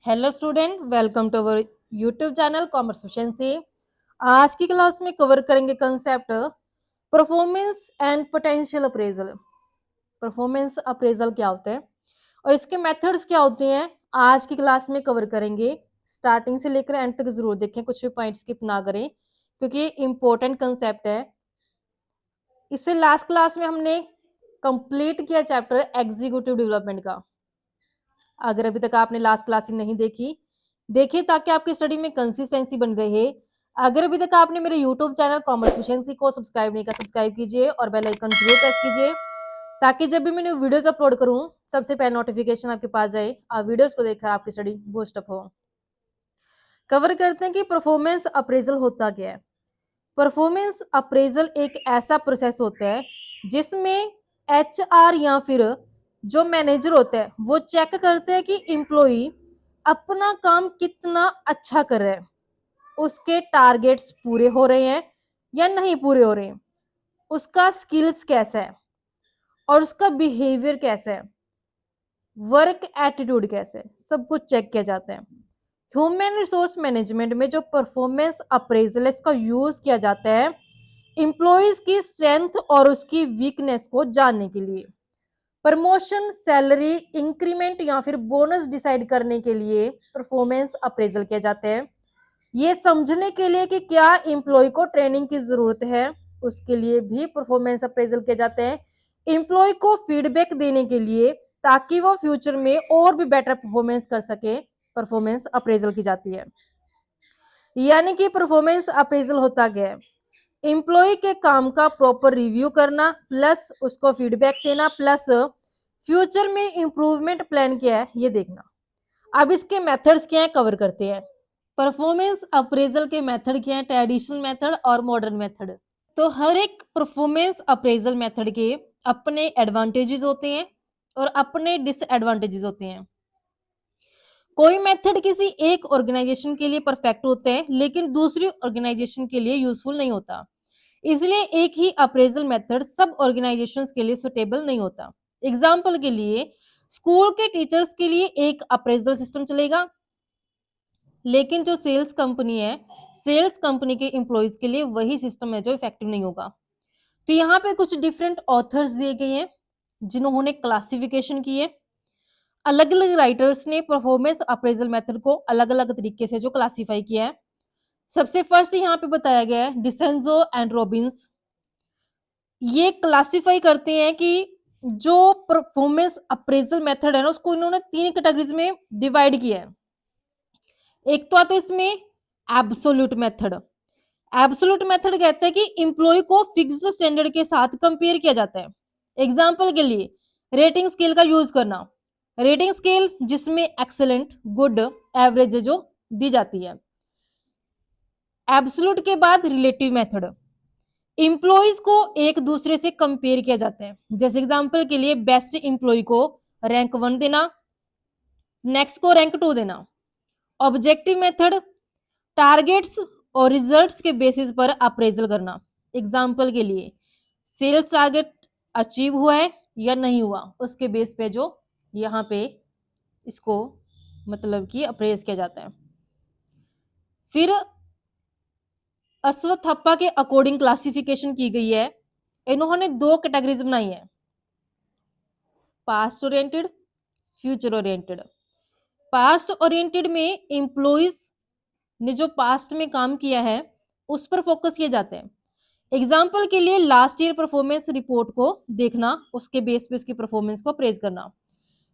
Hello student, welcome to our YouTube channel commerce efficiency. आज की class में cover करेंगे concept performance and potential appraisal. Performance appraisal क्या होता है और इसके मेथड्स क्या होते हैं, आज की क्लास में कवर करेंगे। स्टार्टिंग से लेकर एंड तक जरूर देखें, कुछ भी पॉइंट स्किप ना करें क्योंकि ये इंपॉर्टेंट कंसेप्ट है। इससे लास्ट क्लास में हमने कंप्लीट किया चैप्टर एग्जीक्यूटिव डेवलपमेंट का। अगर अभी तक आपने लास्ट क्लास नहीं देखिए ताकि आपकी स्टडी में कंसिस्टेंसी बनी रहे। अगर अभी तक आपने मेरे यूट्यूब चैनल कॉमर्स एफिशिएंसी को सब्सक्राइब नहीं किया, सब्सक्राइब कीजिए और बेल आइकन जरूर प्रेस कीजिए ताकि जब भी मैंने वीडियोस अपलोड करूं सबसे पहले नोटिफिकेशन आपके पास जाए। आप वीडियोस को देखकर आपकी स्टडी बूस्ट अप हो। कवर करते हैं कि परफॉर्मेंस अप्रेजल होता क्या है। परफॉर्मेंस अप्रेजल एक ऐसा प्रोसेस होता है जिसमें एचआर या फिर जो मैनेजर होता है वो चेक करते हैं कि एम्प्लॉई अपना काम कितना अच्छा कर रहा है, उसके टारगेट्स पूरे हो रहे हैं या नहीं पूरे हो रहे हैं, उसका स्किल्स कैसा है और उसका बिहेवियर कैसा है, वर्क एटीट्यूड कैसे है, सब कुछ चेक किया जाता है। ह्यूमन रिसोर्स मैनेजमेंट में जो परफॉर्मेंस अप्रेजल इसका यूज किया जाता है एम्प्लॉयज की स्ट्रेंथ और उसकी वीकनेस को जानने के लिए, प्रमोशन, सैलरी इंक्रीमेंट या फिर बोनस डिसाइड करने के लिए परफॉर्मेंस अप्रेजल किया जाता है। ये समझने के लिए कि क्या एम्प्लॉय को ट्रेनिंग की जरूरत है, उसके लिए भी परफॉर्मेंस अप्रेजल किया जाता है। एम्प्लॉय को फीडबैक देने के लिए ताकि वो फ्यूचर में और भी बेटर परफॉर्मेंस कर सके, परफॉर्मेंस अप्रेजल की जाती है। यानी कि परफॉर्मेंस अप्रेजल होता क्या है, एम्प्लॉय के काम का प्रॉपर रिव्यू करना प्लस उसको फीडबैक देना प्लस फ्यूचर में इंप्रूवमेंट प्लान क्या है ये देखना। अब इसके मेथड्स क्या है कवर करते हैं। परफॉर्मेंस अप्रेजल के मेथड क्या है, ट्रेडिशनल मेथड और मॉडर्न मेथड। तो हर एक परफॉर्मेंस अप्रेजल मेथड के अपने एडवांटेजेस होते हैं और अपने डिसएडवांटेजेस होते हैं। कोई मेथड किसी एक ऑर्गेनाइजेशन के लिए परफेक्ट होता है लेकिन दूसरी ऑर्गेनाइजेशन के लिए यूजफुल नहीं होता, इसलिए एक ही अप्रेजल मेथड सब ऑर्गेनाइजेशंस के लिए सुटेबल नहीं होता। एग्जाम्पल के लिए स्कूल के टीचर्स के लिए एक अप्रेजल सिस्टम चलेगा लेकिन जो सेल्स कंपनी है, सेल्स कंपनी के एम्प्लॉयज के लिए वही सिस्टम है जो इफेक्टिव नहीं होगा। तो यहाँ पे कुछ डिफरेंट ऑथर्स दिए गए हैं जिन्होंने क्लासिफिकेशन की है। अलग अलग राइटर्स ने परफॉर्मेंस अप्रेजल मेथड को अलग अलग तरीके से जो क्लासिफाई किया है। सबसे फर्स्ट यहाँ पे बताया गया है डिसेंजो एंड रॉबिन्स। ये क्लासिफाई करते हैं कि जो परफॉर्मेंस अप्रेजल मेथड है ना उसको इन्होंने तीन कैटेगरीज में डिवाइड किया है। एक तो आता है इसमें एब्सोल्यूट मेथड। एब्सोल्यूट मेथड कहता है कि इंप्लॉय को फिक्स्ड स्टैंडर्ड के साथ कंपेयर किया जाता है। एग्जाम्पल के लिए रेटिंग स्केल का यूज करना, रेटिंग स्केल जिसमें एक्सेलेंट, गुड, एवरेज जो दी जाती है। एब्सोल्यूट के बाद रिलेटिव मेथड, इंप्लॉयज को एक दूसरे से कंपेयर किया जाता है। जैसे एग्जाम्पल के लिए बेस्ट इंप्लॉय को रैंक 1 देना, नेक्स्ट को रैंक 2 देना। ऑब्जेक्टिव मेथड, टारगेट्स और रिजल्ट्स के बेसिस पर अप्रेजल करना। एग्जाम्पल के लिए सेल्स टारगेट अचीव हुआ है या नहीं हुआ, उसके बेस पे जो यहाँ पे इसको मतलब कि अप्रेज किया जाता है। फिर अश्वत्थप्पा के अकॉर्डिंग क्लासिफिकेशन की गई है। इन्होंने दो कैटेगरीज बनाई है, past oriented, future oriented. Past oriented में एम्प्लॉइज ने जो पास्ट में काम किया है उस पर फोकस किया जाता है। एग्जाम्पल के लिए लास्ट ईयर परफॉर्मेंस रिपोर्ट को देखना, उसके बेस पे उसकी परफॉर्मेंस को प्रेज करना।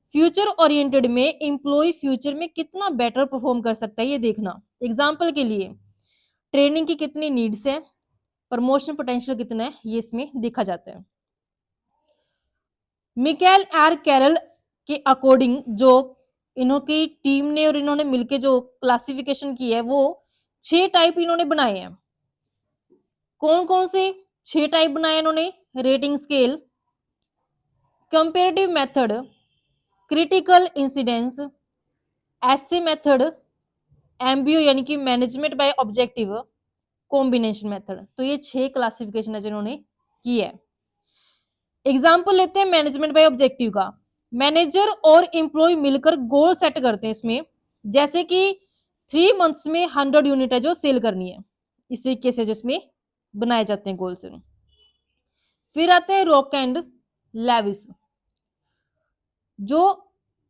फ्यूचर ओरिएंटेड में एम्प्लॉय फ्यूचर में कितना बेटर परफॉर्म कर सकता है ये देखना। एग्जाम्पल के लिए ट्रेनिंग की कितनी नीड्स है, प्रमोशन पोटेंशियल कितना है, ये इसमें देखा जाता है। मिकेल आर कैरल के अकॉर्डिंग जो इन्होंने टीम ने और इन्होंने मिलकर जो क्लासिफिकेशन की है वो 6 टाइप इन्होंने बनाए हैं। कौन कौन से 6 टाइप बनाए इन्होंने, rating scale, comparative method, critical incidence, SA method, MBO यानी कि management by objective, combination method. तो ये 6 क्लासिफिकेशन है जिन्होंने की है। एग्जाम्पल लेते हैं मैनेजमेंट बाय ऑब्जेक्टिव का। मैनेजर और एम्प्लॉय मिलकर गोल सेट करते हैं इसमें, जैसे कि 3 मंथ्स में 100 यूनिट है जो सेल करनी है, इस तरीके से जिसमें बनाए जाते हैं गोल्स। फिर आते हैं रोक एंड लेविस। जो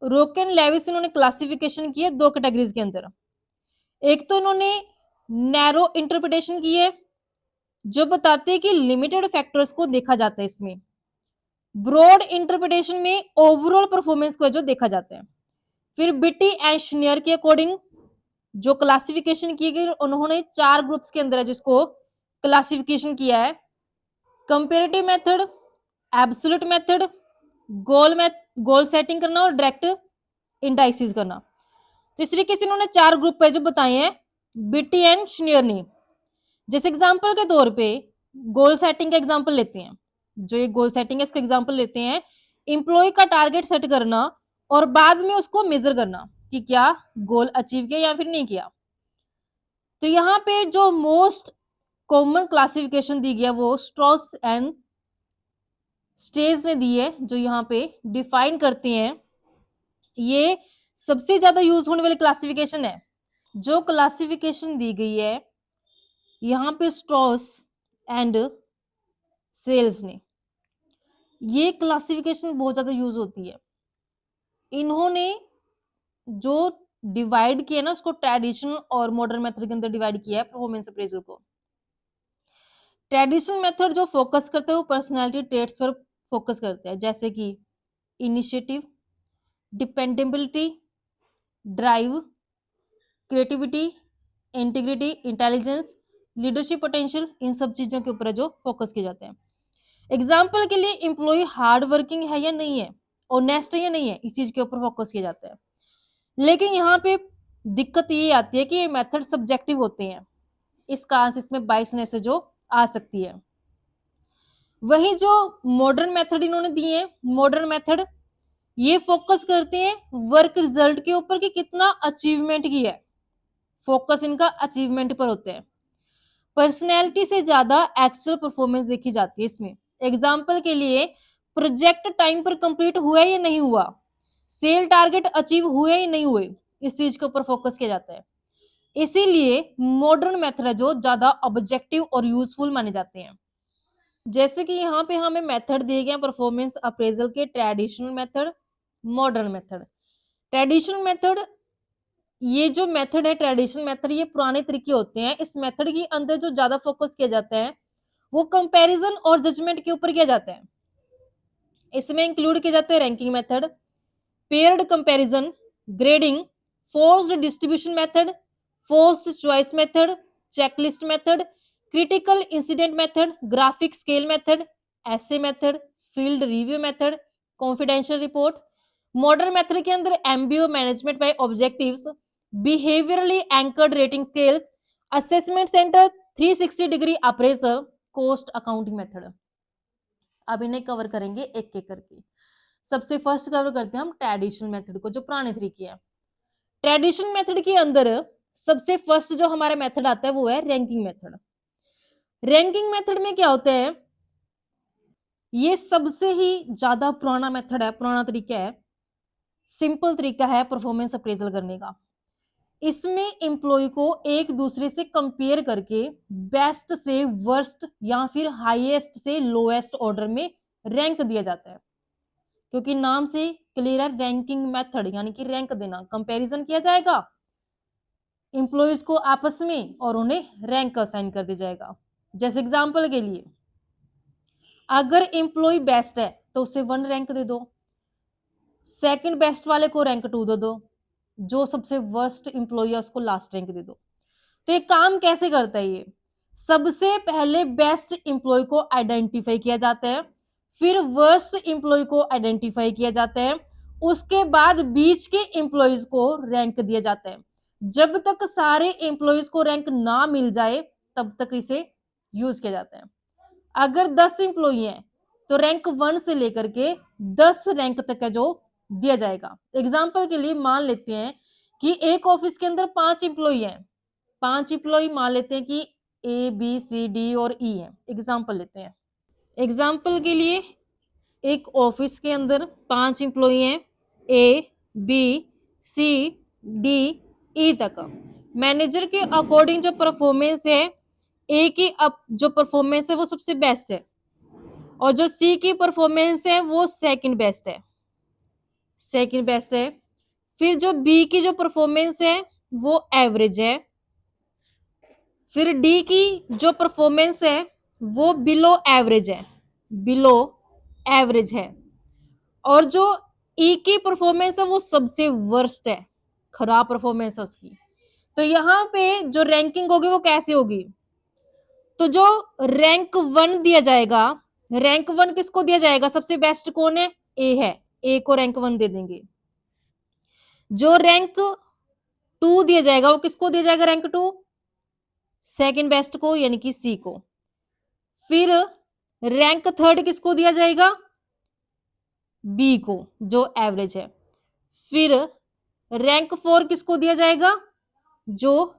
रोक एंड लेविस इन्होंने क्लासिफिकेशन की है 2 कैटेगरीज के अंदर। एक तो इन्होंने नैरो इंटरप्रिटेशन की है जो बताते हैं कि लिमिटेड फैक्टर्स को देखा जाता है इसमें। ब्रॉड इंटरप्रिटेशन में ओवरऑल परफॉर्मेंस को जो देखा जाता है। फिर बिटी एंड श्नियर के अकॉर्डिंग जो क्लासिफिकेशन की गई, उन्होंने 4 ग्रुप्स के अंदर है जिसको क्लासिफिकेशन किया है। Comparative method, absolute method, goal setting करना और डायरेक्ट इंडाइसिस करना। तो इस तरीके से इन्होंने 4 ग्रुप है जो बताए हैं बिटी एंड श्नियर ने। जैसे एग्जांपल के तौर पे गोल सेटिंग का एग्जांपल लेते हैं, जो ये गोल सेटिंग है इसका एग्जांपल लेते हैं। इंप्लॉय का टारगेट सेट करना और बाद में उसको मेजर करना कि क्या गोल अचीव किया या फिर नहीं किया। तो यहाँ पे जो मोस्ट कॉमन क्लासिफिकेशन दी गया वो स्ट्रॉस एंड स्टेज ने दी है, जो यहाँ पे डिफाइन करते हैं। ये सबसे ज्यादा यूज होने वाली क्लासिफिकेशन है। जो क्लासिफिकेशन दी गई है यहाँ पे स्ट्रॉस एंड सेल्स ने, ये क्लासिफिकेशन बहुत ज्यादा यूज होती है। इन्होंने जो डिवाइड किया ना उसको ट्रेडिशनल और मॉडर्न मेथड के अंदर डिवाइड किया है परफॉर्मेंस अप्रेजल को। ट्रेडिशनल मेथड जो फोकस करते हैं वो पर्सनालिटी ट्रेट्स पर फोकस करते हैं, जैसे कि initiative, dependability, drive, creativity, integrity, intelligence, leadership potential, इन सब चीजों के ऊपर जो फोकस किए जाते हैं। एग्जाम्पल के लिए एम्प्लॉय हार्ड वर्किंग है या नहीं है, ऑनेस्ट है या नहीं है, इस चीज के ऊपर फोकस किया जाता है। लेकिन यहाँ पे दिक्कत ये आती है कि ये मेथड सब्जेक्टिव होते हैं, इस कारण से इसमें बाइसनेस जो आ सकती है। वही जो मॉडर्न मेथड इन्होंने दिए हैं, मॉडर्न मेथड ये फोकस करते हैं वर्क रिजल्ट के ऊपर कि कितना अचीवमेंट की है, फोकस इनका अचीवमेंट पर होते हैं। पर्सनैलिटी से ज्यादा एक्चुअल परफॉर्मेंस देखी जाती है इसमें। एग्जाम्पल के लिए प्रोजेक्ट टाइम पर कंप्लीट हुआ या नहीं हुआ, सेल टारगेट अचीव हुए या नहीं हुए, इस चीज के ऊपर फोकस किया जाता है। इसीलिए मॉडर्न मेथड है जो ज्यादा ऑब्जेक्टिव और यूजफुल माने जाते हैं। जैसे कि यहाँ पे हमें मेथड दिए गए परफॉर्मेंस अप्रेजल के, traditional method, modern method. Traditional method, ये जो मेथड है ट्रेडिशनल मेथड, ये पुराने तरीके होते हैं। इस मेथड के अंदर जो ज्यादा फोकस किया जाता है वो कंपैरिजन और जजमेंट के ऊपर किया जाता है। इसमें इंक्लूड किए जाते हैं ranking method, paired comparison, grading, forced distribution method, forced choice method, checklist method, critical incident method, graphic scale method, essay method, field review method, confidential report. Modern method के अंदर MBO, management by objectives, behaviourally anchored rating scales, assessment centre, 360 degree appraisal, cost accounting method. अब इन्हें cover करेंगे एक एक करके। सबसे first cover करते हैं हम ट्रेडिशनल मेथड को, जो पुराने तरीके हैं। ट्रेडिशनल मेथड के अंदर सबसे फर्स्ट जो हमारा मेथड आता है वो है रैंकिंग मेथड। रैंकिंग मेथड में क्या होता है, ये सबसे ही ज्यादा पुराना मेथड है, पुराना तरीका है, सिंपल तरीका है परफॉर्मेंस अप्रेजल करने का। इसमें एम्प्लॉय को एक दूसरे से कंपेयर करके बेस्ट से वर्स्ट या फिर हाईएस्ट से लोएस्ट ऑर्डर में रैंक दिया जाता है। क्योंकि नाम से क्लियर है, रैंकिंग मेथड यानी कि रैंक देना, कंपैरिजन किया जाएगा एम्प्लॉयज को आपस में और उन्हें रैंक असाइन कर दिया जाएगा। जैसे एग्जांपल के लिए अगर एम्प्लॉय बेस्ट है तो उसे 1 रैंक दे दो, सेकंड बेस्ट वाले को रैंक 2 दे दो, जो सबसे वर्स्ट एम्प्लॉय है उसको लास्ट रैंक दे दो। तो ये काम कैसे करता है, ये सबसे पहले बेस्ट एम्प्लॉय को आइडेंटिफाई किया जाता है, फिर वर्स्ट एम्प्लॉय को आइडेंटिफाई किया जाता है, उसके बाद बीच के एम्प्लॉयज को रैंक दिया जाता है। जब तक सारे एम्प्लॉयज को रैंक ना मिल जाए तब तक इसे यूज किया जाता है। अगर 10 एम्प्लॉय हैं तो रैंक 1 से लेकर के 10 रैंक तक का जो दिया जाएगा। एग्जाम्पल के लिए मान लेते हैं कि एक ऑफिस के अंदर 5 एम्प्लॉय हैं, 5 एम्प्लॉय मान लेते हैं कि ए बी सी डी और ई है। एग्जाम्पल लेते हैं, एग्जाम्पल के लिए एक ऑफिस के अंदर 5 एम्प्लॉय हैं, A B C D E तक। मैनेजर के अकॉर्डिंग जो परफॉर्मेंस है, ए की जो परफॉर्मेंस है वो सबसे बेस्ट है, और जो सी की परफॉर्मेंस है वो सेकंड बेस्ट है, सेकंड बेस्ट है। फिर जो बी की जो परफॉर्मेंस है वो एवरेज है। फिर डी की जो परफॉर्मेंस है वो बिलो एवरेज है, बिलो एवरेज है। और जो ई की परफॉर्मेंस है वो सबसे वर्स्ट है, खराब परफॉर्मेंस है उसकी। तो यहाँ पे जो रैंकिंग होगी वो कैसे होगी? तो जो रैंक 1 दिया जाएगा, रैंक 1 किसको दिया जाएगा? सबसे बेस्ट कौन है? ए है, ए को रैंक 1 दे देंगे। जो रैंक 2 दिया जाएगा वो किसको दिया जाएगा? रैंक 2 सेकंड बेस्ट को, यानी कि सी को। फिर रैंक 3 किसको दिया जाएगा? बी को, जो एवरेज है। फिर रैंक 4 किसको दिया जाएगा? जो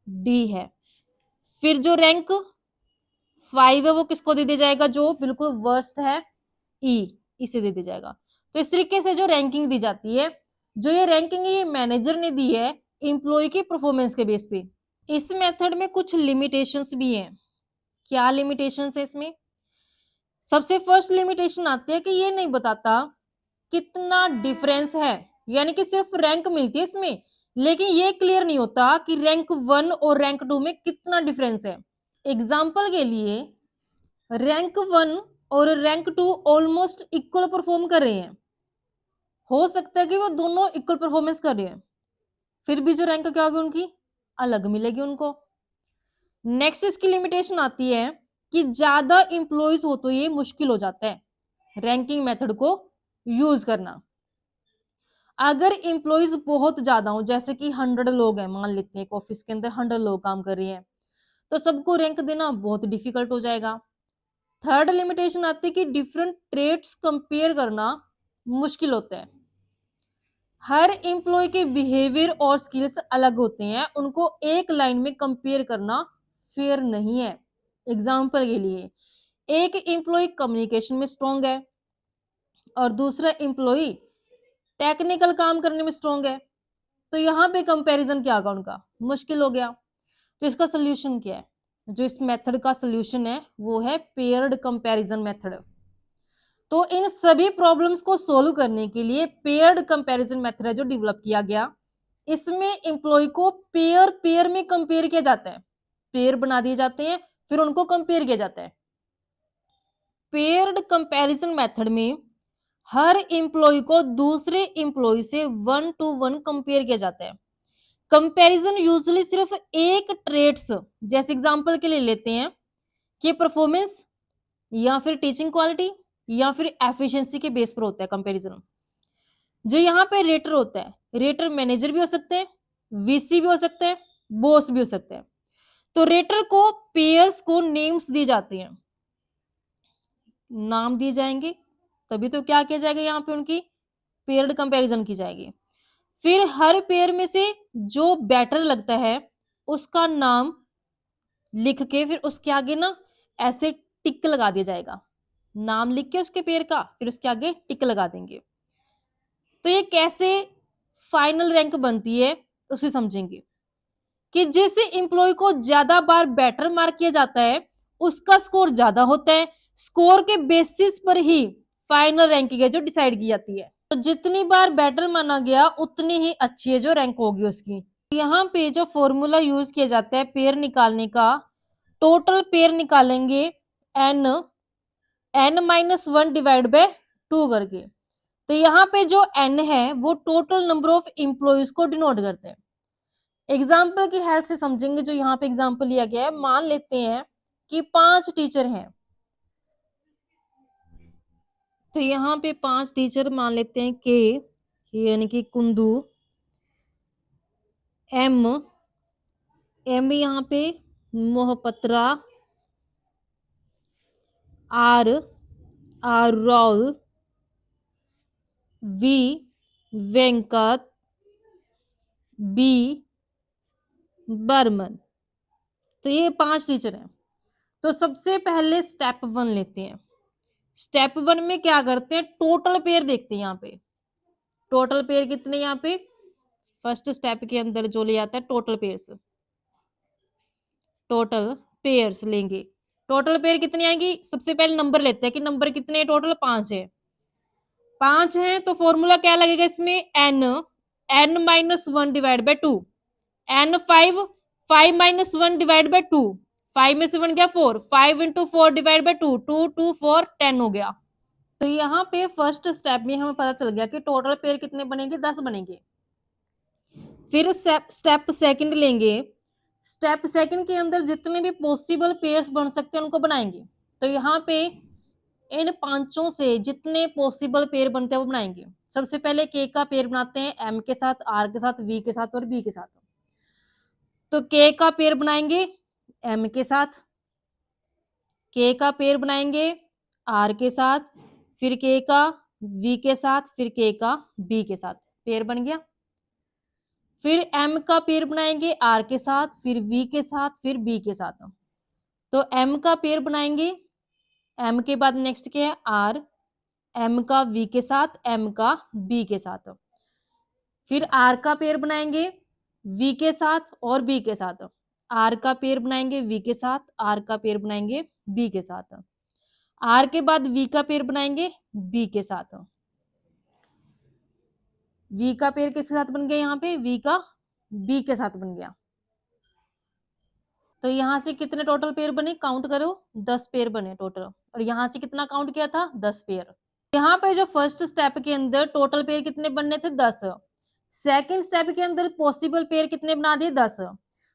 डी है। फिर जो रैंक 5 है वो किसको दे दिया जाएगा? जो बिल्कुल वर्स्ट है, ई, इसे दे दिया जाएगा। तो इस तरीके से जो रैंकिंग दी जाती है, जो ये रैंकिंग ये मैनेजर ने दी है एम्प्लॉय की परफॉर्मेंस के बेस पे। इस मेथड में कुछ लिमिटेशंस भी हैं। क्या लिमिटेशंस है इसमें? सबसे फर्स्ट लिमिटेशन आती है कि ये नहीं बताता कितना डिफरेंस है, यानी कि सिर्फ रैंक मिलती है इसमें, लेकिन ये क्लियर नहीं होता कि रैंक 1 और रैंक 2 में कितना डिफरेंस है। एग्जाम्पल के लिए रैंक 1 और रैंक 2 ऑलमोस्ट इक्वल परफॉर्म कर रहे हैं, हो सकता है कि वो दोनों इक्वल परफॉर्मेंस कर रहे हैं, फिर भी जो रैंक क्या होगी उनकी? अलग मिलेगी उनको। नेक्स्ट इसकी लिमिटेशन आती है कि ज्यादा इंप्लॉइज हो तो ये मुश्किल हो जाता है रैंकिंग मेथड को यूज करना। अगर इंप्लॉइज बहुत ज्यादा हो, जैसे कि 100 लोग हैं, मान लेते हैं एक ऑफिस के अंदर 100 लोग काम कर रहे हैं, तो सबको रैंक देना बहुत डिफिकल्ट हो जाएगा। थर्ड लिमिटेशन आती है कि डिफरेंट ट्रेड्स कंपेयर करना मुश्किल होता है। हर एम्प्लॉय के बिहेवियर और स्किल्स अलग होते हैं, उनको एक लाइन में कंपेयर करना फेयर नहीं है। एग्जाम्पल के लिए एक एम्प्लॉय कम्युनिकेशन में स्ट्रांग है और दूसरा एम्प्लॉय टेक्निकल काम करने में स्ट्रांग है, तो यहाँ पे कंपैरिजन क्या होगा उनका? मुश्किल हो गया। तो इसका सोल्यूशन क्या है? जो इस मेथड का सोल्यूशन है वो है पेयर्ड कंपैरिजन मेथड। तो इन सभी प्रॉब्लम्स को सोल्व करने के लिए पेयर्ड कंपैरिजन मेथड है जो डेवलप किया गया। इसमें एम्प्लॉय को पेयर पेयर में कंपेयर किया जाता है, पेयर बना दिए जाते हैं, फिर उनको कंपेयर किया जाता है। पेयर्ड कंपैरिजन मेथड में हर एम्प्लॉय को दूसरे एम्प्लॉय से 1 to 1 कंपेयर किया जाता है। कंपैरिजन यूजुअली सिर्फ एक ट्रेड्स, जैसे एग्जांपल के लिए लेते हैं कि परफॉर्मेंस या फिर टीचिंग क्वालिटी या फिर एफिशिएंसी के बेस पर होता है कंपैरिजन। जो यहाँ पे रेटर होता है, रेटर मैनेजर भी हो सकते हैं, वीसी भी हो सकते हैं, बॉस भी हो सकते हैं। तो रेटर को पेयर्स को नेम्स दिए जाते हैं, नाम दिए जाएंगे, तभी तो क्या किया जाएगा? यहाँ पे उनकी पेयर्ड कंपैरिजन की जाएगी। फिर हर पेयर में से जो बेटर लगता है उसका नाम लिख के फिर उसके आगे ना ऐसे टिक लगा दिया जाएगा, नाम लिख के उसके पेयर का, फिर उसके आगे टिक लगा देंगे। तो ये कैसे फाइनल रैंक बनती है उसे समझेंगे कि जैसे एम्प्लॉय को ज्यादा बार बेटर मार्क किया जाता है उसका स्कोर ज्यादा होता है, स्कोर के बेसिस पर ही फाइनल रैंकिंग है जो डिसाइड की जाती है। तो जितनी बार बेटर माना गया उतनी ही अच्छी है जो रैंक होगी उसकी। यहाँ पे जो फॉर्मूला यूज किया जाता है पेयर निकालने का, टोटल पेयर निकालेंगे n-1 डिवाइड बाय 2 करके। तो यहाँ पे जो n है वो टोटल नंबर ऑफ एम्प्लॉयज को डिनोट करते हैं। एग्जाम्पल की हेल्प से समझेंगे। जो यहाँ पे एग्जाम्पल लिया गया है, मान लेते हैं कि 5 टीचर हैं, तो यहाँ पे 5 टीचर मान लेते हैं के, यानी कि कुंदू, एम यहाँ पे Mohapatra, R Rahul, V Venkat, B Barman. तो ये 5 टीचर हैं। तो सबसे पहले स्टेप 1 लेते हैं। स्टेप 1 में क्या करते हैं? टोटल पेयर देखते हैं। यहाँ पे टोटल पेयर कितने? यहाँ पे फर्स्ट स्टेप के अंदर जो ले आता है टोटल पेयर्स लेंगे। टोटल पेयर कितनी आएंगी, सबसे पहले नंबर लेते हैं कि नंबर कितने टोटल 5 है। 5 है तो फॉर्मूला क्या लगेगा इसमें, n minus one divide by two, n five, 5 - 1 divide by two, 5 में से 1 गया 4, 5 × 4 डिवाइड बाई 2, 2 2 4 10 हो गया। तो यहाँ पे फर्स्ट स्टेप में हमें पता चल गया कि टोटल पेयर कितने बनेंगे, 10 बनेंगे। फिर स्टेप सेकंड लेंगे। स्टेप सेकंड के अंदर जितने भी पॉसिबल पेयर्स बन सकते हैं उनको बनाएंगे। तो यहाँ पे इन पांचों से जितने पॉसिबल पेयर बनते हैं वो बनाएंगे। सबसे पहले के का पेयर बनाते हैं एम के साथ, आर के साथ, वी के साथ और बी के साथ। तो के का पेयर बनाएंगे एम के साथ, के का पेयर बनाएंगे आर के साथ, फिर के का वी के साथ, फिर के का बी के साथ, पेयर बन गया। फिर एम का पेयर बनाएंगे आर के साथ, फिर वी के साथ, फिर बी के साथ। तो एम का पेयर बनाएंगे, एम के बाद नेक्स्ट क्या है आर, एम का वी के साथ, एम का बी के साथ। फिर आर का पेयर बनाएंगे वी के साथ और बी के साथ, आर का पेयर बनाएंगे वी के साथ, आर का पेयर बनाएंगे बी के साथ। आर के बाद वी का पेयर बनाएंगे बी के साथ। वी का पेयर किसके साथ बन गया, यहाँ पे वी का बी के साथ बन गया। तो यहां से कितने टोटल पेयर बने, काउंट करो, 10 पेयर बने टोटल। और यहां से कितना काउंट किया था, 10 पेयर। यहाँ पे जो फर्स्ट स्टेप के अंदर टोटल पेयर कितने बनने थे, 10। सेकंड स्टेप के अंदर पॉसिबल पेयर कितने बना दिए, 10।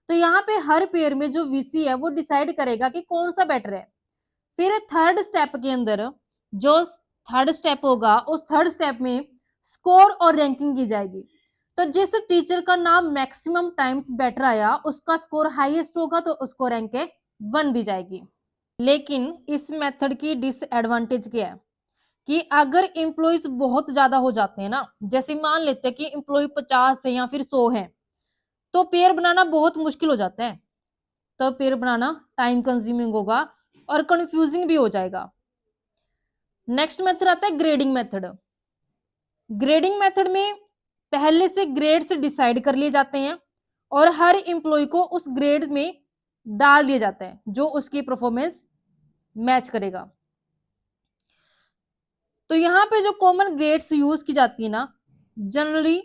तो यहाँ पे हर पेयर में जो वीसी है वो डिसाइड करेगा कि कौन सा बेटर है। फिर थर्ड स्टेप के अंदर जो थर्ड स्टेप होगा उस थर्ड स्टेप में स्कोर और रैंकिंग की जाएगी। तो जिस टीचर का नाम मैक्सिमम टाइम्स बेटर आया उसका स्कोर हाईएस्ट होगा तो उसको रैंक 1 दी जाएगी। लेकिन इस मेथड की डिसएडवांटेज क्या है कि अगर एम्प्लॉइज बहुत ज्यादा हो जाते हैं ना, जैसे मान लेते हैं कि एम्प्लॉय 50 है या फिर 100 है, तो पेयर बनाना बहुत मुश्किल हो जाता है। तो पेयर बनाना टाइम कंज्यूमिंग होगा और कंफ्यूजिंग भी हो जाएगा। नेक्स्ट मेथड आता है ग्रेडिंग मेथड। ग्रेडिंग मेथड में पहले से ग्रेड्स डिसाइड कर लिए जाते हैं और हर एम्प्लॉय को उस ग्रेड में डाल दिया जाता है जो उसकी परफॉर्मेंस मैच करेगा। तो यहाँ पे जो कॉमन ग्रेड्स यूज की जाती है ना, जनरली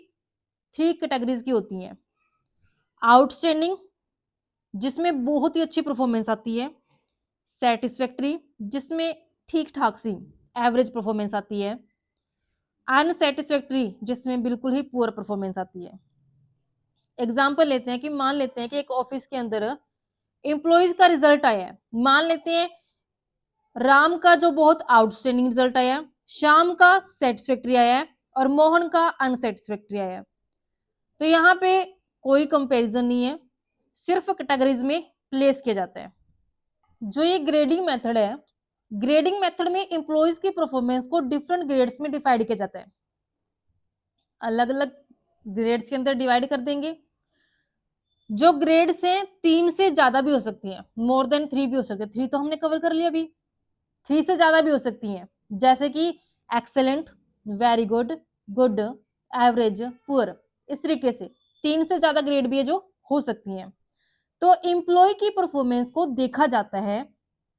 3 कैटेगरीज की होती हैं। आउटस्टैंडिंग, जिसमें बहुत ही अच्छी परफॉर्मेंस आती है। सेटिस्फैक्टरी, जिसमें ठीक ठाक सी एवरेज परफॉर्मेंस आती है। अनसेटिस्फैक्टरी, जिसमें बिल्कुल ही पुअर परफॉर्मेंस आती है। एग्जाम्पल लेते हैं कि मान लेते हैं कि एक ऑफिस के अंदर एम्प्लॉयज का रिजल्ट आया है। मान लेते हैं राम का जो बहुत आउटस्टैंडिंग रिजल्ट आया है, श्याम का सेटिस्फैक्टरी आया है और मोहन का अनसेटिस्फैक्टरी आया है। तो यहाँ पे कोई कंपैरिजन नहीं है, सिर्फ कैटेगरीज में प्लेस किया जाता है। जो ये ग्रेडिंग मेथड है, ग्रेडिंग मेथड में एम्प्लॉयज की परफॉर्मेंस को डिफरेंट ग्रेड्स में डिवाइड किया जाता है। अलग अलग ग्रेड्स के अंदर डिवाइड कर देंगे। जो ग्रेड्स हैं 3 से ज्यादा भी हो सकती हैं, मोर देन 3 भी हो सकते हैं। 3 तो हमने कवर कर लिया अभी, 3 से ज्यादा भी हो सकती हैं, जैसे कि excellent, very good, good, average, poor. इस तरीके से 3 से ज्यादा ग्रेड भी है जो हो सकती हैं। तो एम्प्लॉय की परफॉर्मेंस को देखा जाता है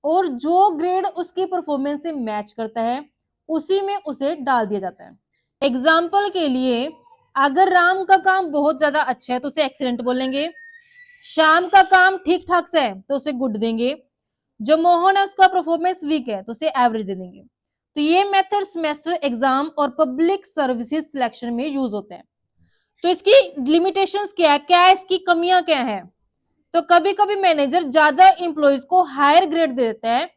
और जो ग्रेड उसकी परफॉर्मेंस से मैच करता है उसी में उसे डाल दिया जाता है। एग्जाम्पल के लिए अगर राम का काम बहुत ज्यादा अच्छा है तो उसे एक्सीलेंट बोलेंगे, श्याम का काम ठीक ठाक से है तो उसे गुड देंगे, जो मोहन है उसका परफॉर्मेंस वीक है तो उसे एवरेज दे देंगे। तो ये मेथड सेमेस्टर एग्जाम और पब्लिक सर्विसेज सिलेक्शन में यूज होते हैं। तो इसकी लिमिटेशंस क्या है, क्या है इसकी कमियां क्या है। तो कभी कभी मैनेजर ज्यादा एम्प्लॉयज को हायर ग्रेड दे देता है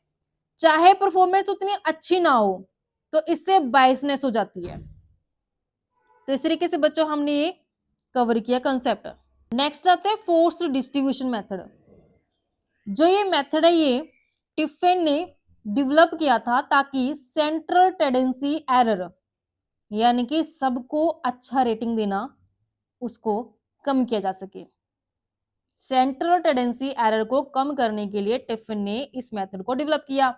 चाहे परफॉर्मेंस उतनी अच्छी ना हो, तो इससे बायसनेस हो जाती है। तो इस तरीके से बच्चों हमने ये कवर किया कंसेप्ट। नेक्स्ट आता है फोर्स्ड डिस्ट्रीब्यूशन मेथड। जो ये मेथड है ये टिफिन ने डेवलप किया था ताकि सेंट्रल टेंडेंसी एरर, यानी कि सबको अच्छा रेटिंग देना, उसको कम किया जा सके। सेंट्रल टेंडेंसी एरर को कम करने के लिए टिफिन ने इस मेथड को डेवलप किया।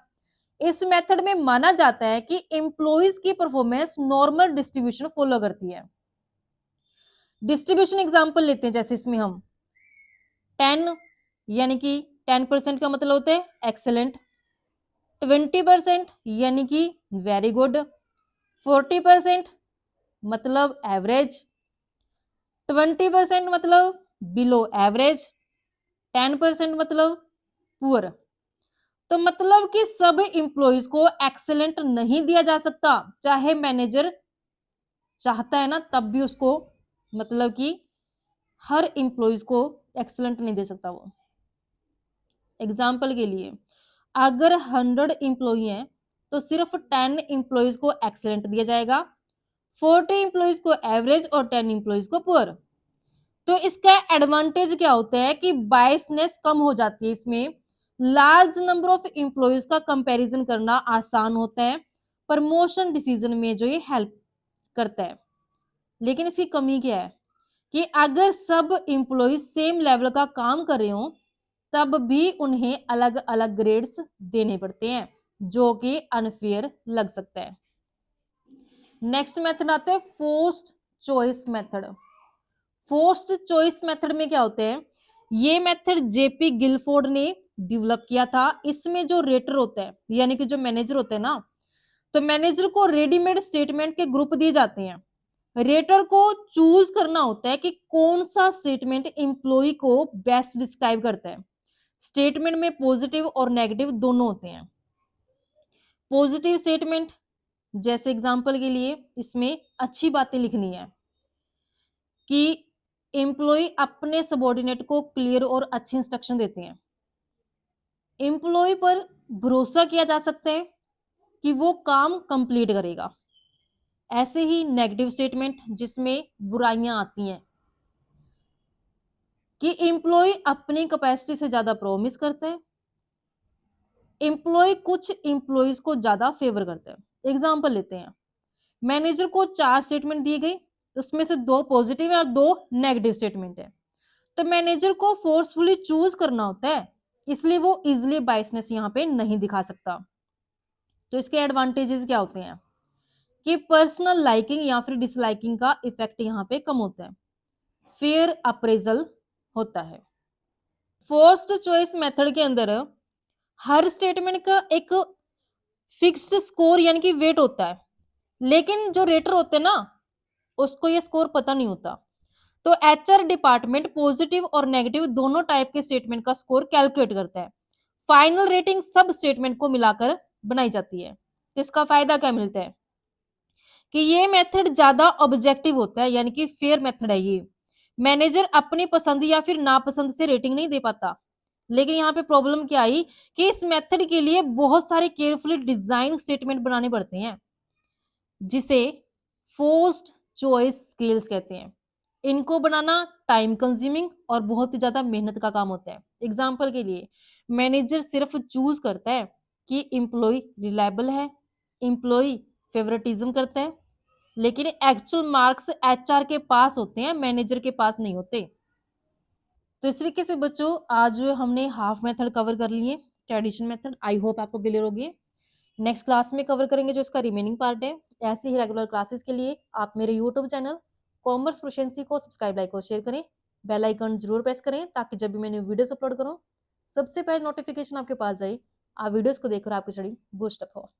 इस मेथड में माना जाता है कि एम्प्लॉइज की परफॉर्मेंस नॉर्मल डिस्ट्रीब्यूशन फॉलो करती है। डिस्ट्रीब्यूशन एग्जाम्पल लेते हैं, जैसे इसमें हम 10 यानी कि 10% का मतलब होता है एक्सेलेंट, 20% यानी कि वेरी गुड, 40% मतलब एवरेज, 20% मतलब बिलो एवरेज, 10% मतलब पुअर। तो मतलब कि सब इंप्लॉइज को एक्सेलेंट नहीं दिया जा सकता, चाहे मैनेजर चाहता है ना तब भी उसको, मतलब कि हर इंप्लॉइज को एक्सेलेंट नहीं दे सकता वो। एग्जाम्पल के लिए अगर 100 इंप्लॉई हैं तो सिर्फ 10 इंप्लॉइज को एक्सेलेंट दिया जाएगा, 40 इंप्लॉइज को एवरेज और 10 इंप्लॉइज को पुअर। तो इसका एडवांटेज क्या होता है कि बायसनेस कम हो जाती है, इसमें लार्ज नंबर ऑफ इंप्लॉइज का कंपैरिजन करना आसान होता है, प्रमोशन डिसीजन में जो ये हेल्प करता है। लेकिन इसकी कमी क्या है कि अगर सब इंप्लॉइज सेम लेवल का काम कर रहे हो तब भी उन्हें अलग अलग ग्रेड्स देने पड़ते हैं, जो कि अनफेयर लग सकता है। नेक्स्ट मेथड आते हैं forced choice method. Forced choice method में क्या होते हैं, ये मेथड जेपी गिलफोर्ड ने डेवलप किया था। इसमें जो रेटर होता है यानी कि जो मैनेजर होते हैं ना, तो मैनेजर को रेडीमेड स्टेटमेंट के ग्रुप दिए जाते हैं, रेटर को चूज करना होता है कि कौन सा स्टेटमेंट एम्प्लॉय को बेस्ट डिस्क्राइब करता है। स्टेटमेंट में पॉजिटिव और नेगेटिव दोनों होते हैं। पॉजिटिव स्टेटमेंट जैसे एग्जांपल के लिए इसमें अच्छी बातें लिखनी है कि एम्प्लॉय अपने सबॉर्डिनेट को क्लियर और अच्छी इंस्ट्रक्शन देते हैं, एम्प्लॉय पर भरोसा किया जा सकता है कि वो काम कंप्लीट करेगा। ऐसे ही नेगेटिव स्टेटमेंट जिसमें बुराइयां आती हैं कि एम्प्लॉय अपनी कैपेसिटी से ज्यादा प्रॉमिस करते हैं, एम्प्लॉय कुछ एम्प्लॉयज को ज्यादा फेवर करते हैं। एग्जांपल लेते हैं, मैनेजर को 4 स्टेटमेंट दिए गए, उसमें से 2 पॉजिटिव है और 2 नेगेटिव स्टेटमेंट है, तो मैनेजर को फोर्सफुली चूज करना होता है, इसलिए वो इजिली बायसनेस यहाँ पे नहीं दिखा सकता। तो इसके एडवांटेजेस क्या होते हैं कि पर्सनल लाइकिंग या फिर डिसलाइकिंग का इफेक्ट यहाँ पे कम होता है, फेयर अप्रेजल होता है। फोर्स्ड चॉइस मेथड के अंदर हर स्टेटमेंट का एक फिक्स्ड स्कोर यानी कि वेट होता है, लेकिन जो रेटर होते हैं ना उसको ये स्कोर पता नहीं होता। तो एचआर डिपार्टमेंट पॉजिटिव और नेगेटिव दोनों टाइप के स्टेटमेंट का स्कोर कैलकुलेट करता है, फाइनल रेटिंग सब स्टेटमेंट को मिलाकर बनाई जाती है। तो इसका फायदा क्या मिलता है कि ये मेथड ज्यादा ऑब्जेक्टिव होता है, यानी कि फेयर मेथड है ये। मैनेजर अपनी पसंद या फिर नापसंद से रेटिंग नहीं दे पाता। लेकिन यहाँ पे प्रॉब्लम क्या आई कि इस मेथड के लिए बहुत सारे केयरफुली डिजाइन स्टेटमेंट बनाने पड़ते हैं, जिसे फोर्स्ड चॉइस स्किल्स कहते हैं। इनको बनाना टाइम कंज्यूमिंग और बहुत ही ज्यादा मेहनत का काम होता है। एग्जाम्पल के लिए मैनेजर सिर्फ चूज करता है कि एम्प्लॉय रिलायबल है, एम्प्लॉय फेवरेटिज्म करता है, लेकिन एक्चुअल मार्क्स एचआर के पास होते हैं, मैनेजर के पास नहीं होते। तो इस तरीके से बच्चों आज हमने हाफ मेथड कवर कर लिए, ट्रेडिशन मेथड। आई होप आपको क्लियर होगी। नेक्स्ट क्लास में कवर करेंगे जो इसका रिमेनिंग पार्ट है। ऐसे ही रेगुलर क्लासेस के लिए आप मेरे यूट्यूब चैनल कॉमर्स प्रोफिशिएंसी को सब्सक्राइब, लाइक और शेयर करें। बेल आइकन जरूर प्रेस करें ताकि जब भी मैं न्यू वीडियोस अपलोड करूं सबसे पहले नोटिफिकेशन आपके पास जाए, आप वीडियोस को देखकर आपकी स्टडी बूस्ट अप हो।